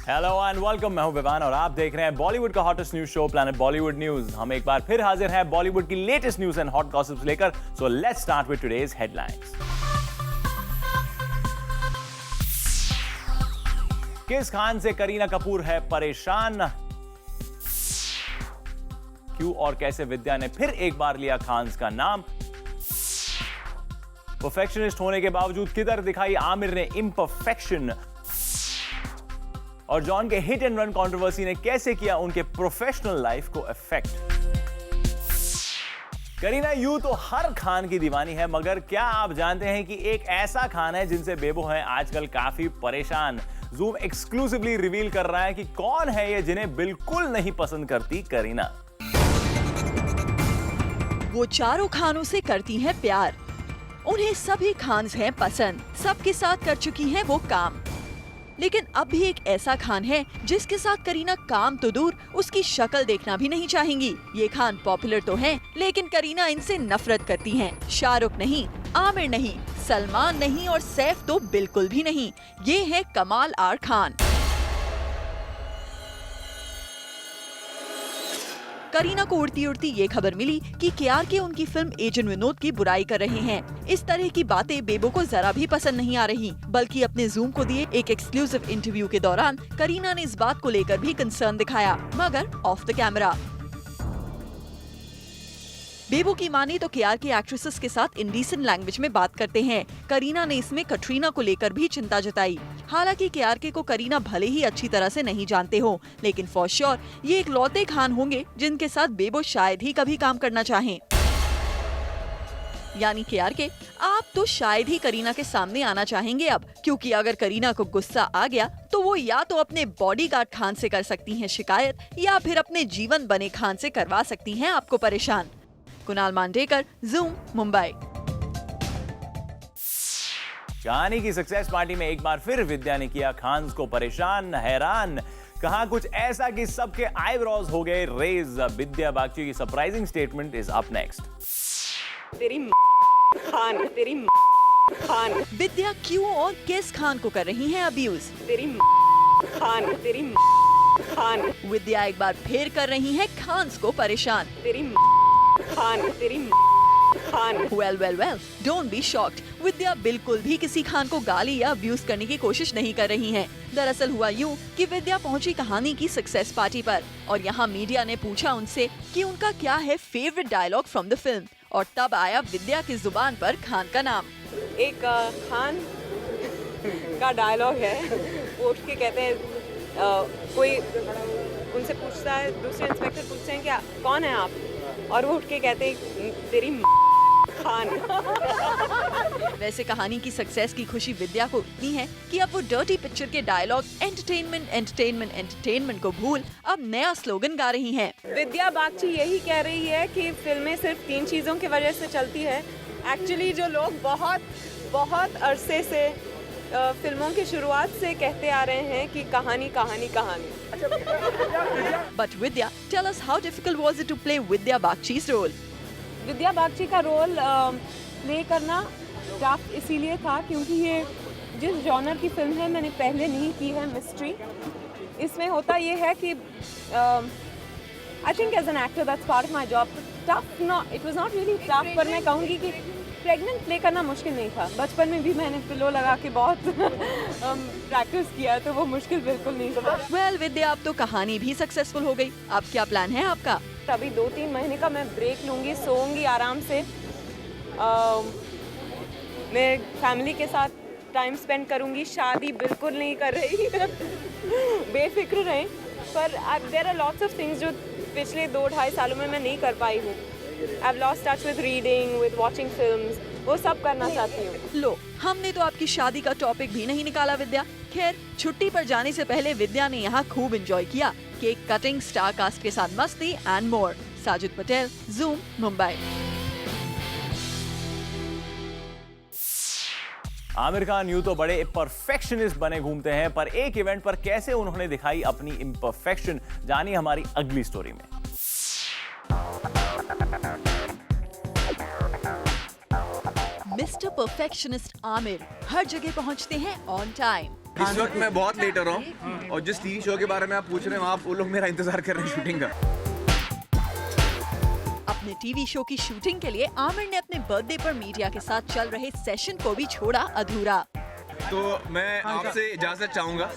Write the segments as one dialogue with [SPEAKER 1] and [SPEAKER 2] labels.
[SPEAKER 1] Hello and welcome, मैं हूं विवान और आप देख रहे हैं बॉलीवुड का hottest news show planet Bollywood news. हम एक बार फिर हाजिर हैं बॉलीवुड की latest news and hot gossips लेकर। So let's start with today's headlines. किस खान से करीना कपूर है परेशान? क्यों और कैसे विद्या ने फिर एक बार लिया खान्स का नाम? परफेक्शनिस्ट होने के बावजूद किधर दिखाई आमिर ने इम्परफेक्शन? और जॉन के हिट एंड रन कंट्रोवर्सी ने कैसे किया उनके प्रोफेशनल लाइफ को इफेक्ट? करीना यूं तो हर खान की दीवानी है, मगर क्या आप जानते हैं कि एक ऐसा खान है जिनसे बेबो हैं आजकल काफी परेशान? जूम एक्सक्लूसिवली रिवील कर रहा है कि कौन है ये जिन्हें बिल्कुल नहीं पसंद करती करीना।
[SPEAKER 2] वो चारों खानों से करती हैं प्यार, उन्हें सभी खान्स हैं पसंद, सबके साथ कर चुकी हैं वो काम। लेकिन अब भी एक ऐसा खान है जिसके साथ करीना काम तो दूर उसकी शक्ल देखना भी नहीं चाहेंगी। ये खान पॉपुलर तो हैं, लेकिन करीना इनसे नफरत करती हैं। शाहरुख नहीं, आमिर नहीं, सलमान नहीं और सैफ तो बिल्कुल भी नहीं। ये है कमाल आर खान। करीना को उड़ती उड़ती ये खबर मिली कि केआरके उनकी फिल्म एजेंट विनोद की बुराई कर रहे हैं। इस तरह की बातें बेबो को जरा भी पसंद नहीं आ रही, बल्कि अपने जूम को दिए एक एक्सक्लूसिव इंटरव्यू के दौरान करीना ने इस बात को लेकर भी कंसर्न दिखाया, मगर ऑफ द कैमरा। बेबो की माने तो केआरके एक्ट्रेसेस के साथ इंडिसेंट लैंग्वेज में बात करते हैं। करीना ने इसमें कटरीना को लेकर भी चिंता जताई। हालांकि केआरके को करीना भले ही अच्छी तरह से नहीं जानते हो, लेकिन फॉर श्योर ये एक लौते खान होंगे जिनके साथ बेबो शायद ही कभी काम करना चाहें। यानी केआरके, आप तो शायद ही करीना के सामने आना चाहेंगे अब, क्योंकि अगर करीना को गुस्सा आ गया तो वो या तो अपने बॉडीगार्ड खान से कर सकती हैं शिकायत, या फिर अपने जीवन बने खान से करवा सकती हैं आपको परेशान। कुणाल मांडेकर, जूम, मुंबई।
[SPEAKER 1] कहानी की सक्सेस पार्टी में एक बार फिर विद्या ने किया खान्स को परेशान, हैरान। कहा कुछ ऐसा कि सबके आईब्रोज हो गए रेज। विद्या बागची की surprising statement is up next.
[SPEAKER 3] तेरी खान, तेरी खान।
[SPEAKER 2] विद्या क्यों और किस खान को कर रही हैं अब्यूज?
[SPEAKER 3] तेरी खान, तेरी खान।
[SPEAKER 2] विद्या एक बार फिर कर रही हैं खान्स को परेशान।
[SPEAKER 3] तेरी खान, तेरी Khan.
[SPEAKER 2] Well, don't be shocked. Vidya बिल्कुल भी किसी खान को गाली या अब्यूज करने की कोशिश नहीं कर रही हैं। दरअसल हुआ यूं कि विद्या पहुंची कहानी की सक्सेस पार्टी पर, और यहाँ मीडिया ने पूछा उनसे कि उनका क्या है favourite dialogue from the film, और तब आया विद्या की जुबान पर खान का नाम।
[SPEAKER 3] एक खान का डायलॉग है, वो उठ के कहते हैं, कोई उनसे पूछता है, दूसरे इंस्पेक्टर पूछते हैं क्या कौन है आप, और वो उठ के कहते हैं तेरी खान।
[SPEAKER 2] वैसे कहानी की सक्सेस की खुशी विद्या को इतनी है कि अब वो डर्टी पिक्चर के डायलॉग एंटरटेनमेंट को भूल अब नया स्लोगन गा रही हैं।
[SPEAKER 3] विद्या बागची यही कह रही है कि फिल्में सिर्फ 3 चीजों की वजह से चलती है। एक्चुअली जो लोग बहुत अरसे से फिल्मों की शुरुआत से कहते आ रहे हैं कि कहानी कहानी कहानी।
[SPEAKER 2] But Vidya, tell us how difficult was it to play Vidya Bagchi's role?
[SPEAKER 3] विद्या बागची का रोल प्ले करना टफ इसीलिए था क्योंकि ये जिस जॉनर की फिल्म है मैंने पहले नहीं की है, मिस्ट्री। इसमें होता ये है कि I think as an actor that's part of my job. Tough not, it was not really tough, पर मैं कहूँगी कि प्रेग्नेंट प्ले करना मुश्किल नहीं था। बचपन में भी मैंने पिलो लगा के बहुत प्रैक्टिस किया, तो वो मुश्किल बिल्कुल नहीं था।
[SPEAKER 2] वेल विद्या, अब तो कहानी भी सक्सेसफुल हो गई, अब क्या प्लान है आपका?
[SPEAKER 3] अभी 2-3 महीने का मैं ब्रेक लूँगी, सोऊंगी आराम से, मैं फैमिली के साथ टाइम स्पेंड करूँगी। शादी बिल्कुल नहीं कर रही बेफिक्र रहें। पर there are lots of things जो पिछले 2-2.5 सालों में मैं नहीं कर पाई हूँ। I've lost touch with reading, with watching films, वो सब करना चाहती हूँ।
[SPEAKER 2] लो, हमने तो आपकी शादी का टॉपिक भी नहीं निकाला विद्या। खैर, छुट्टी पर जाने से पहले विद्या ने यहाँ खूब एंजॉय किया, केक कटिंग, स्टार कास्ट के साथ मस्ती and more. Sajid Patel, zoom, Mumbai.
[SPEAKER 1] Aamir Khan यूं तो बड़े परफेक्शनिस्ट बने घूमते हैं, पर एक इवेंट पर कैसे उन्होंने दिखाई अपनी इम्परफेक्शन, जानिए हमारी अगली स्टोरी में।
[SPEAKER 2] मिस्टर परफेक्शनिस्ट आमिर हर जगह पहुंचते हैं ऑन टाइम।
[SPEAKER 4] इस वक्त मैं बहुत लेट हो रहा हूँ और जिस टीवी शो के बारे में आप पूछ रहे हैं वहाँ वो लोग मेरा इंतजार कर रहे हैं शूटिंग का।
[SPEAKER 2] अपने टीवी शो की शूटिंग के लिए आमिर ने अपने बर्थडे पर मीडिया के साथ चल रहे सेशन को भी छोड़ा अधूरा।
[SPEAKER 4] तो मैं आपसे इजाजत चाहूंगा।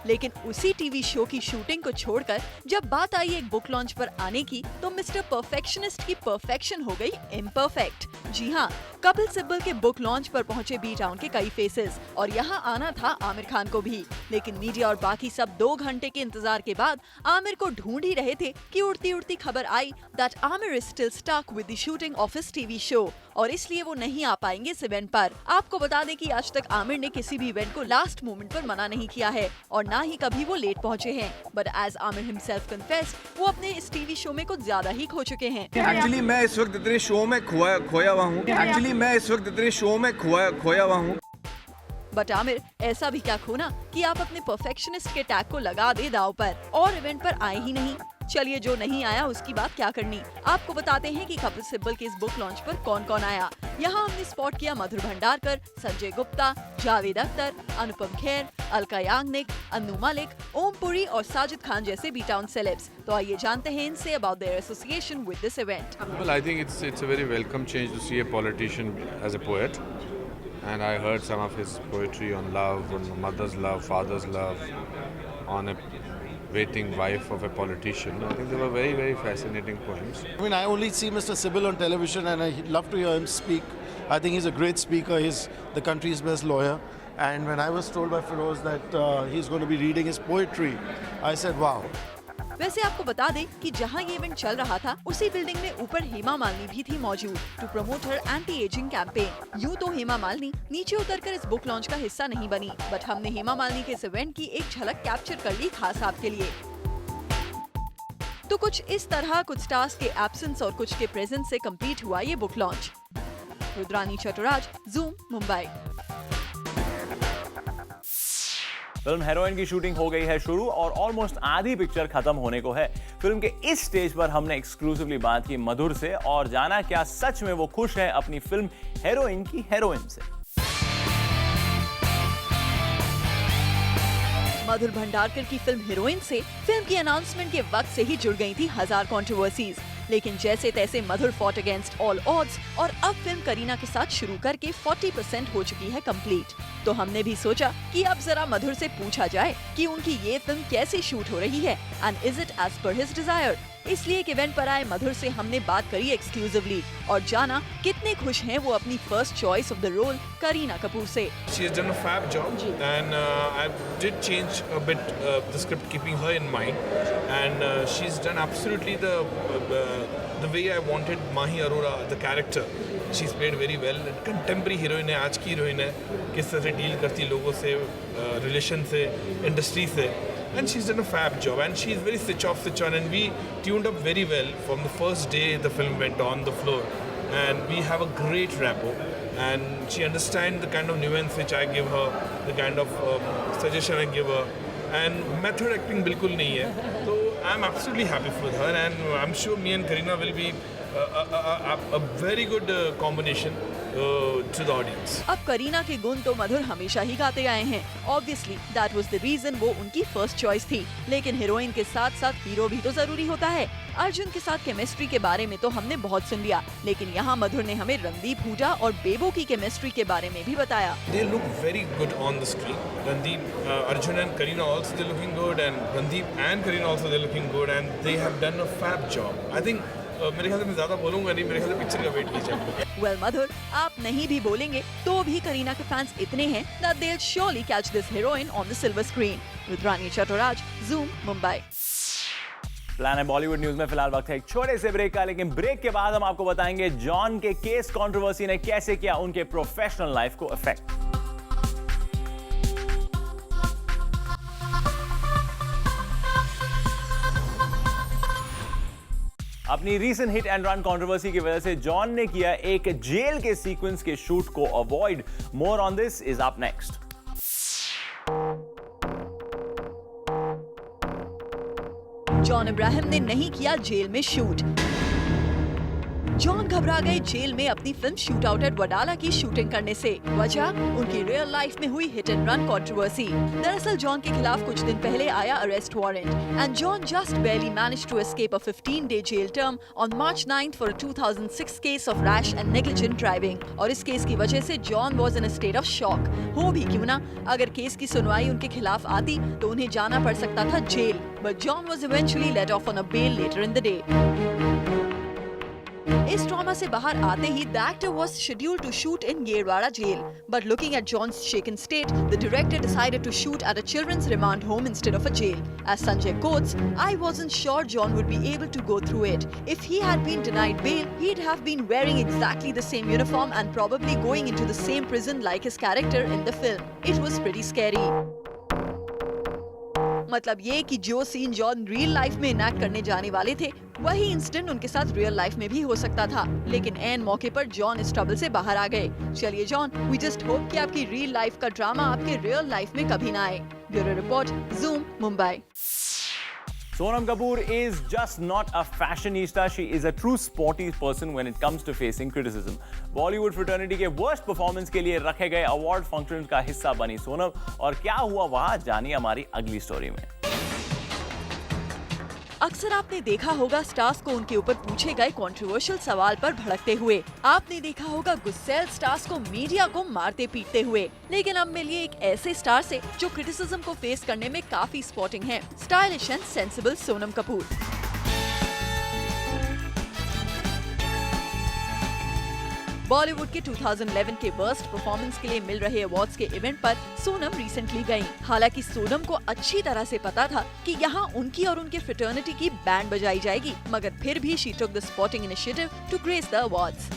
[SPEAKER 2] लेकिन उसी टीवी शो की शूटिंग को छोड़कर जब बात आई एक बुक लॉन्च पर आने की, तो मिस्टर परफेक्शनिस्ट की परफेक्शन हो गई इम्परफेक्ट। जी हाँ, कपिल सिब्बल के बुक लॉन्च पर पहुंचे बी टाउन के कई फेसेस और यहाँ आना था आमिर खान को भी, लेकिन मीडिया और बाकी सब 2 घंटे के इंतजार के बाद आमिर को ढूंढ ही रहे थे कि उड़ती उड़ती खबर आई that Aamir is still stuck with the shooting of his TV show और इसलिए वो नहीं आ पाएंगे इस इवेंट पर। आपको बता दें कि आज तक आमिर ने किसी भी इवेंट को लास्ट मोमेंट पर मना नहीं किया है और ना ही कभी वो लेट पहुंचे हैं। But as Aamir himself confessed, वो अपने इस टीवी शो में कुछ ज्यादा ही खो चुके हैं।
[SPEAKER 4] एक्चुअली मैं इस वक्त इतने शो में खोया हुआ हूँ।
[SPEAKER 2] बट आमिर, ऐसा भी क्या खोना कि आप अपने परफेक्शनिस्ट के टैग को लगा दे दाव पर और इवेंट पर आए ही नहीं। चलिए, जो नहीं आया उसकी बात क्या करनी। आपको बताते हैं कि कपिल सिब्बल के इस बुक लॉन्च पर कौन कौन आया। यहाँ हमने स्पॉट किया मधुर भंडारकर, संजय गुप्ता, जावेद अख्तर, अनुपम खेर, अलका याग्निक, अन्नू मलिक, ओम पुरी और साजिद खान जैसे बी टाउन सेलेब्स। तो आइए जानते हैं इनसे about their association with this event.
[SPEAKER 5] Well, I think it's a very welcome change to see a politician as a poet, and I heard some of his poetry on love, on mother's love, father's love, on a waiting wife of a politician. I think they were very, very fascinating poems.
[SPEAKER 6] I mean, I only see Mr. Sybil on television and I love to hear him speak. I think he's a great speaker. He's the country's best lawyer. And when I was told by Feroz that he's going to be reading his poetry, I said, wow.
[SPEAKER 2] वैसे आपको बता दें कि जहां ये event चल रहा था उसी बिल्डिंग में ऊपर हेमा मालिनी भी थी मौजूद to promote her anti ageing campaign. यूँ तो हेमा मालिनी नीचे उतरकर इस बुक लॉन्च का हिस्सा नहीं बनी, बट हमने हेमा मालिनी के इस इवेंट की एक झलक कैप्चर कर ली खास आपके लिए। तो कुछ इस तरह कुछ स्टार्स के एब्सेंस और कुछ के प्रेजेंस से कंप्लीट हुआ ये book launch. Rudrani Chaturaj, Zoom, Mumbai.
[SPEAKER 1] Film Heroine की शूटिंग हो गई है शुरू और ऑलमोस्ट आधी पिक्चर खत्म होने को है। फिल्म के इस स्टेज पर हमने एक्सक्लूसिवली बात की मधुर से और जाना क्या सच में वो खुश है अपनी फिल्म हेरोइन की हेरोइन से।
[SPEAKER 2] मधुर भंडारकर की फिल्म हीरोइन से फिल्म की अनाउंसमेंट के वक्त से ही जुड़ गई थी हजार कंट्रोवर्सीज, लेकिन जैसे तैसे मधुर फॉट अगेंस्ट ऑल ऑड्स और अब फिल्म करीना के साथ शुरू करके 40% हो चुकी है कंप्लीट। तो हमने भी सोचा कि अब जरा मधुर से पूछा जाए कि उनकी ये फिल्म कैसे शूट हो रही है and is it as per his desire. इसलिए एक इवेंट पर आए मधुर से हमने बात करी एक्सक्लूसिवली और जाना कितने खुश हैं वो अपनी first choice of the role Kareena Kapoor से।
[SPEAKER 7] She has done a fab job, and I did change a bit the script, keeping her in mind, and she's done absolutely the way I wanted Mahi Arora, the character. She's played very well. Contemporary heroine है, आज की heroine है, किस तरह से deal करती लोगों से, रिलेशन से, इंडस्ट्री से. And she's done a fab job, and she's very switch off, switch on, and we tuned up very well from the first day the film went on the floor, and we have a great rapport, and she understands the kind of nuance which I give her, the kind of suggestion I give her, and method acting बिल्कुल नहीं है, तो I'm absolutely happy with her, and I'm sure me and Kareena will be a very good combination to the audience.
[SPEAKER 2] अब करीना के गुण तो मधुर हमेशा ही गाते आए हैं। Obviously, that was the reason वो उनकी फर्स्ट चॉइस थी। लेकिन हीरोइन के साथ साथ हीरो भी तो जरूरी होता है। अर्जुन के साथ केमिस्ट्री के बारे में तो हमने बहुत सुन लिया, लेकिन यहाँ मधुर ने हमें रणदीप हुडा और बेबो की केमिस्ट्री के बारे में भी बताया।
[SPEAKER 7] They look very good on the screen. Randeep, Arjun and Kareena also they're looking good, and Randeep and Kareena also they're looking good, and they have done a fab job. I think मेरे ख्याल से मैं ज्यादा बोलूंगा नहीं, मेरे ख्याल से पिक्चर का वेट कीजिए।
[SPEAKER 2] Well, मधुर, आप नहीं भी बोलेंगे तो भी करीना के फैंस इतने हैं that they'll surely catch this heroine on the silver screen. Rudrani Chaturaj, Zoom, Mumbai.
[SPEAKER 1] Plan है बॉलीवुड न्यूज में फिलहाल वक्त है एक छोटे से ब्रेक का, लेकिन ब्रेक के बाद हम आपको बताएंगे जॉन के केस कंट्रोवर्सी ने कैसे किया उनके प्रोफेशनल लाइफ को अफेक्ट। अपनी recent hit and run controversy की वजह से जॉन ने किया एक जेल के सीक्वेंस के शूट को avoid. More on this is up next. John Ibrahim ने नहीं किया जेल में शूट।
[SPEAKER 2] जॉन घबरा गए जेल में अपनी film shoot out at Wadala की शूटिंग करने से। वजह उनकी रियल लाइफ में हुई हिट एंड रन कंट्रोवर्सी। दरअसल जॉन के खिलाफ कुछ दिन पहले आया arrest warrant and John just barely managed to escape a 15-day jail term on March 9th for a 2006 case of rash and negligent driving। और इस केस की वजह से John was in a state of shock। हो भी क्यों ना, अगर केस की सुनवाई उनके खिलाफ आती तो उन्हें जाना पड़ सकता था jail. But John was eventually let off on a bail later in the day। इस ट्रॉमा से बाहर आते ही the actor was scheduled to shoot in Yerwada jail, but looking at John's shaken state, the director decided to shoot at a children's remand home instead of a jail। As Sanjay quotes, "I wasn't sure John would be able to go through it. If he had been denied bail, he'd have been wearing exactly the same uniform and probably going into the same prison like his character in the film। It was pretty scary। मतलब ये कि जो scene John real life में enact करने जाने वाले थे, वही इंसिडेंट उनके साथ रियल लाइफ में भी हो सकता था। लेकिन एन मौके पर जॉन इस ट्रबल से बाहर आ गए। चलिए जॉन, वी जस्ट होप कि आपकी रियल लाइफ का ड्रामा आपके रियल लाइफ में कभी ना आए। Bureau report, zoom, Mumbai.
[SPEAKER 1] Sonam Kapoor is just not a fashionista. She is a true sporty person when it comes to facing criticism. Bollywood fraternity के worst performance के लिए रखे गए award function का हिस्सा बनी सोनम, और क्या हुआ वहाँ जानिए हमारी अगली स्टोरी में।
[SPEAKER 2] अक्सर आपने देखा होगा स्टार्स को उनके ऊपर पूछे गए कंट्रोवर्शियल सवाल पर भड़कते हुए। आपने देखा होगा गुस्सैल स्टार्स को मीडिया को मारते पीटते हुए। लेकिन अब मिलिए एक ऐसे स्टार से जो क्रिटिसिज्म को फेस करने में काफी स्पॉटिंग है, stylish and sensible Sonam Kapoor. Bollywood के 2011 के वर्स्ट परफॉर्मेंस के लिए मिल रहे अवार्ड्स के इवेंट पर सोनम रिसेंटली गईं। हालांकि सोनम को अच्छी तरह से पता था कि यहाँ उनकी और उनके फ्रेटर्निटी की बैंड बजाई जाएगी, मगर फिर भी she took the spotting initiative to grace the awards.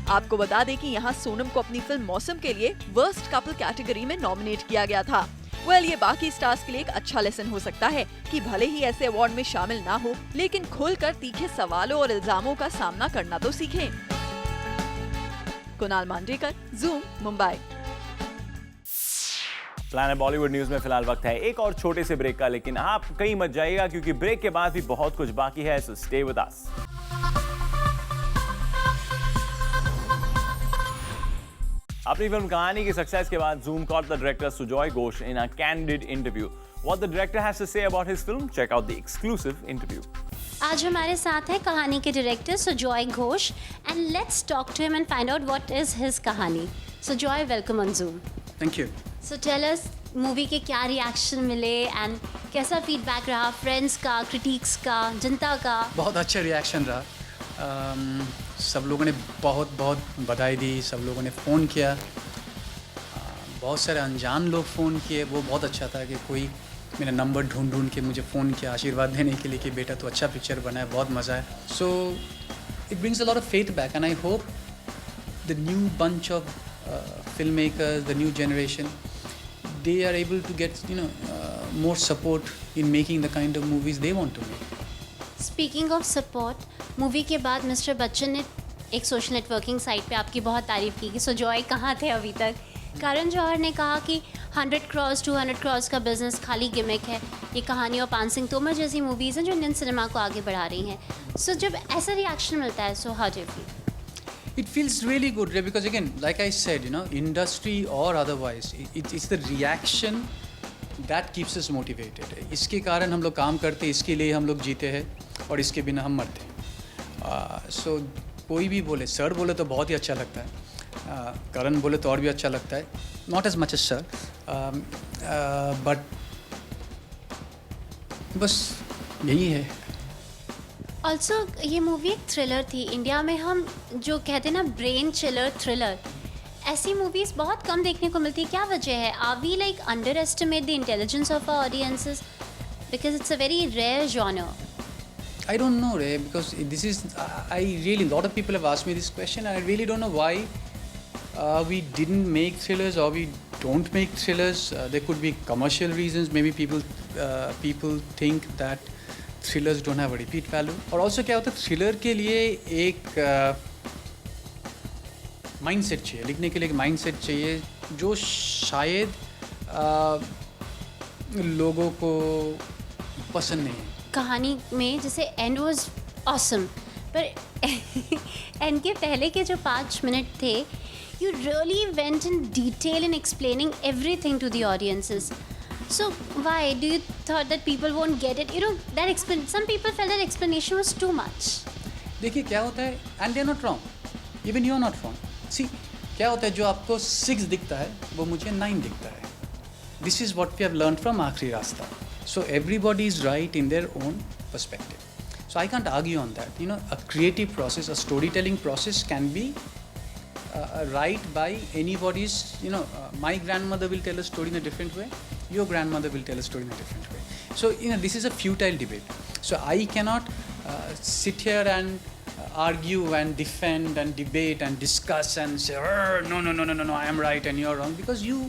[SPEAKER 2] आपको बता दें कि यहाँ सोनम को अपनी फिल्म मौसम के लिए वर्स्ट कपल कैटेगरी में नॉमिनेट किया गया था। ये बाकी स्टार्स के लिए एक अच्छा लेसन हो सकता है कि भले ही ऐसे अवार्ड में शामिल ना हो, लेकिन खुलकर तीखे सवालों और इल्जामों का सामना करना तो सीखें। Kunal Manjrekar, zoom, Mumbai.
[SPEAKER 1] Planet Bollywood news में फिलहाल वक्त है एक और छोटे से ब्रेक का, लेकिन आप कहीं मत जाइएगा क्योंकि ब्रेक के बाद भी बहुत कुछ बाकी है, सो स्टे विद अस। अपनी फिल्म कहानी की सक्सेस के बाद Zoom caught the director Sujoy Ghosh in a candid interview. What the director has to say about his film? Check out the exclusive interview.
[SPEAKER 8] आज हमारे साथ है कहानी के director Sujoy Ghosh and let's talk to him and find out what is his kahaani. Sujoy, welcome on Zoom।
[SPEAKER 9] Thank you.
[SPEAKER 8] So tell us, movie के क्या reaction मिले and कैसा feedback रहा फ्रेंड्स का, क्रिटिक्स का, जनता का?
[SPEAKER 9] बहुत अच्छा रिएक्शन रहा। सब लोगों ने बहुत बहुत बधाई दी, सब लोगों ने फ़ोन किया, बहुत सारे अनजान लोग फ़ोन किए। वो बहुत अच्छा था कि कोई मेरा नंबर ढूंढ के मुझे फ़ोन किया आशीर्वाद देने के लिए कि बेटा तो अच्छा पिक्चर बना है, बहुत मज़ा है। So it brings a lot of faith back and I hope the new bunch of film makers, the new generation, they are able to get more support in making the kind of movies they want to make.
[SPEAKER 8] Speaking of support, movie के बाद mister Bachchan ने एक social networking site पे आपकी बहुत तारीफ़ की कि सुजॉय कहाँ थे अभी तक। करण जौहर ने कहा कि 100 करोड़ 200 करोड़ का बिजनेस खाली गिमिक है। ये कहानी और पान सिंह तोमर जैसी मूवीज़ हैं जो इंडियन सिनेमा को आगे बढ़ा रही हैं। सो जब ऐसा रिएक्शन मिलता है, so how do you feel?
[SPEAKER 9] It feels really good because again, like I said, industry or otherwise, it's the reaction that keeps us motivated. इसके कारण हम लोग काम करते, इसके लिए हम लोग जीते हैं और इसके बिना हम मरते हैं। So कोई भी बोले, सर बोले तो बहुत ही अच्छा लगता है, करण बोले तो और भी अच्छा लगता है, not as much as sir, but बस यही है।
[SPEAKER 8] ऑल्सो ये मूवी एक थ्रिलर थी। इंडिया में हम जो कहते हैं ना ब्रेन चिलर थ्रिलर, ऐसी मूवीज़ बहुत कम देखने को मिलती है। क्या वजह है? Are we like underestimate the intelligence of our audiences because it's a very rare genre?
[SPEAKER 9] I don't know, Ray, because this is, a lot of people have asked me this question and I really don't know why we didn't make thrillers or we don't make thrillers. There could be commercial reasons. Maybe people think that thrillers don't have a repeat value. और also क्या होता है, thriller के लिए एक mindset चाहिए, लिखने के लिए एक mindset चाहिए जो शायद लोगों को पसंद नहीं है।
[SPEAKER 8] कहानी में जैसे एंड वाज ऑसम। पर इनके पहले के जो 5 मिनट थे, you really went in detail in explaining everything to the audiences. So why do you thought that people won't get it? You know, some people felt that explanation was too much.
[SPEAKER 9] देखिए क्या होता है, and they are not wrong, even you are not wrong. See क्या होता है, जो आपको 6 दिखता है वो मुझे 9 दिखता है। This is what we have learn from Aakhree Raasta. So everybody is right in their own perspective. So I can't argue on that. You know, a creative process, a story telling process can be right by anybody's, you know, my grandmother will tell a story in a different way, your grandmother will tell a story in a different way. So, you know, this is a futile debate. So I cannot sit here and argue and defend and debate and discuss and say, no, I am right and you're wrong, because you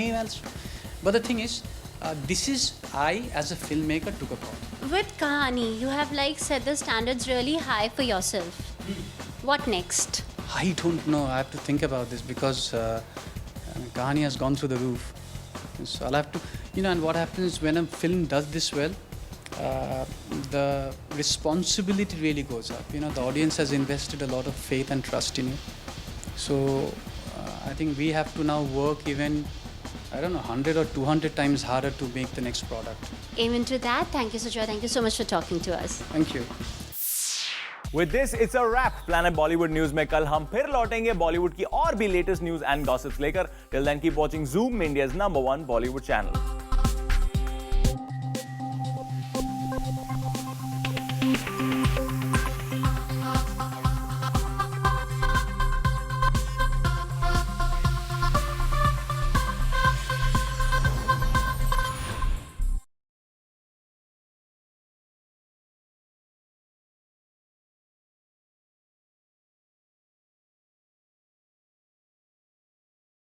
[SPEAKER 9] may well. But the thing is, this is I as a filmmaker took a call.
[SPEAKER 8] With Kahani, you have like set the standards really high for yourself. What next?
[SPEAKER 9] I don't know. I have to think about this because Kahani has gone through the roof. So I'll have to, you know, and what happens when a film does this well, the responsibility really goes up. You know, the audience has invested a lot of faith and trust in you. So I think we have to now work even, I don't know, 100 or 200 times harder to make the next product.
[SPEAKER 8] Amen to that. Thank you, Sujoy. Thank you so much for talking to us.
[SPEAKER 9] Thank you.
[SPEAKER 1] With this, it's a wrap. Planet Bollywood News में कल हम फिर लौटेंगे बॉलीवुड की और भी latest news and gossips लेकर। Till then, keep watching Zoom, India's #1 Bollywood channel.